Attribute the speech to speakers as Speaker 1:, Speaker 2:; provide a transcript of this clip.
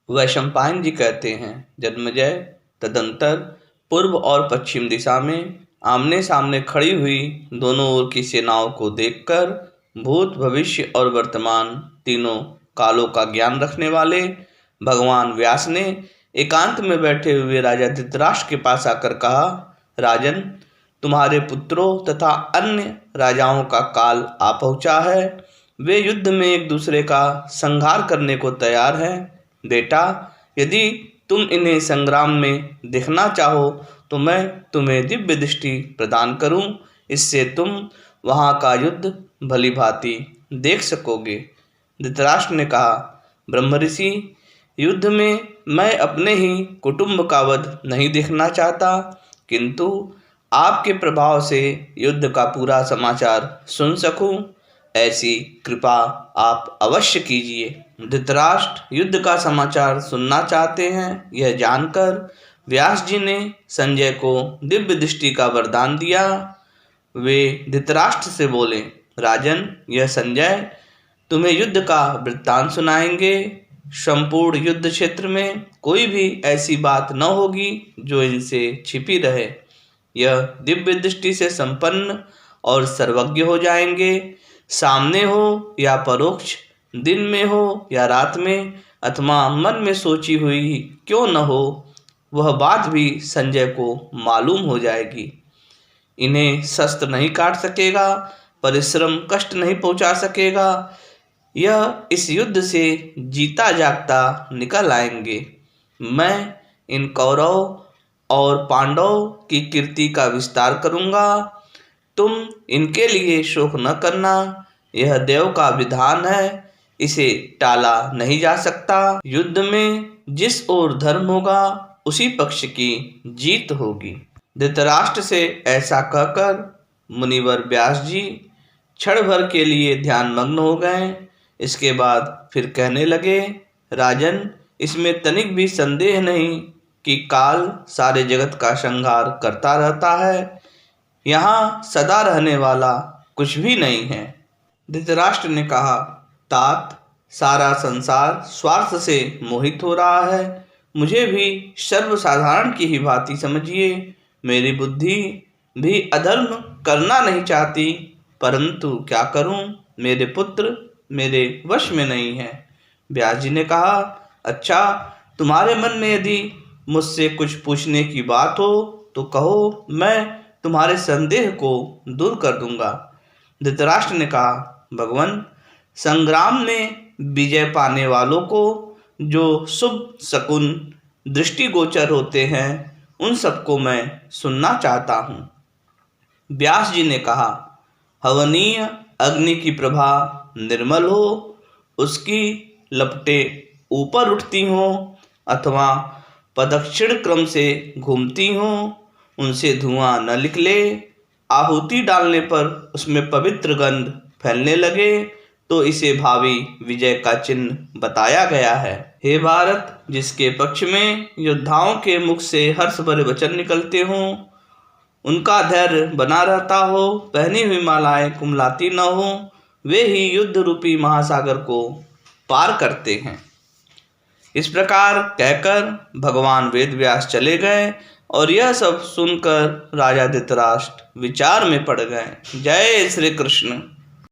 Speaker 1: वैशंपायन जी कहते हैं, जन्मेजय तदंतर पूर्व और पश्चिम दिशा में आमने सामने खड़ी हुई दोनों ओर की सेनाओं को देखकर भूत, भविष्य और वर्तमान तीनों कालों का ज्ञान रखने वाले भगवान व्यास ने एकांत में बैठे हुए राजा धृतराष्ट्र के पास आकर कहा, राजन, तुम्हारे पुत्रों तथा अन्य राजाओं का काल आ पहुंचा है। वे युद्ध में एक दूसरे का संहार करने को तैयार हैं। बेटा, यदि तुम इन्हें संग्राम में देखना चाहो तो मैं तुम्हें दिव्य दृष्टि प्रदान करूं। इससे तुम वहां का युद्ध भली भांति देख सकोगे। धृतराष्ट्र ने कहा, ब्रह्मऋषि, युद्ध में मैं अपने ही कुटुंब का वध नहीं देखना चाहता, किंतु आपके प्रभाव से युद्ध का पूरा समाचार सुन सकूं, ऐसी कृपा आप अवश्य कीजिए। धृतराष्ट्र युद्ध का समाचार सुनना चाहते हैं, यह जानकर व्यास जी ने संजय को दिव्य दृष्टि का वरदान दिया। वे धृतराष्ट्र से बोले, राजन, यह संजय तुम्हें युद्ध का वृत्तांत सुनाएंगे। संपूर्ण युद्ध क्षेत्र में कोई भी ऐसी बात न होगी जो इनसे छिपी रहे। यह दिव्य दृष्टि से संपन्न और सर्वज्ञ हो जाएंगे। सामने हो या परोक्ष, दिन में हो या रात में, अथवा मन में सोची हुई क्यों न हो, वह बात भी संजय को मालूम हो जाएगी। इन्हें शस्त्र नहीं काट सकेगा, परिश्रम कष्ट नहीं पहुंचा सकेगा। यह इस युद्ध से जीता जागता निकल आएंगे। मैं इन कौरव और पांडव की कीर्ति का विस्तार करूंगा। तुम इनके लिए शोक न करना, यह देव का विधान है, इसे टाला नहीं जा सकता। युद्ध में जिस ओर धर्म होगा उसी पक्ष की जीत होगी। धृतराष्ट्र से ऐसा कहकर मुनिवर व्यास जी क्षण भर के लिए ध्यानमग्न हो गए। इसके बाद फिर कहने लगे, राजन, इसमें तनिक भी संदेह नहीं कि काल सारे जगत का संहार करता रहता है। यहाँ सदा रहने वाला कुछ भी नहीं है। धृतराष्ट्र ने कहा, तात, सारा संसार स्वार्थ से मोहित हो रहा है। मुझे भी सर्वसाधारण की ही भांति समझिए। मेरी बुद्धि भी अधर्म करना नहीं चाहती, परंतु क्या करूं, मेरे पुत्र मेरे वश में नहीं है। व्यास जी ने कहा, अच्छा, तुम्हारे मन में यदि मुझसे कुछ पूछने की बात हो तो कहो, मैं तुम्हारे संदेह को दूर कर दूंगा। धृतराष्ट्र ने कहा, भगवान, संग्राम में विजय पाने वालों को जो शुभ शकुन दृष्टिगोचर होते हैं, उन सबको मैं सुनना चाहता हूँ। व्यास जी ने कहा, हवनीय अग्नि की प्रभा निर्मल हो, उसकी लपटें ऊपर उठती हों अथवा प्रदक्षिण क्रम से घूमती हों, उनसे धुआं न निकले, आहुति डालने पर उसमें पवित्र गंध फैलने लगे तो इसे भावी विजय का चिन्ह बताया गया है। हे भारत, जिसके पक्ष में योद्धाओं के मुख से हर्ष भरे वचन निकलते हों, उनका धैर्य बना रहता हो, पहनी हुई मालाएं कुमलाती न हो, वे ही युद्ध रूपी महासागर को पार करते हैं। इस प्रकार कहकर भगवान वेदव्यास चले गए और यह सब सुनकर राजा धृतराष्ट्र विचार में पड़ गए। जय श्री कृष्ण।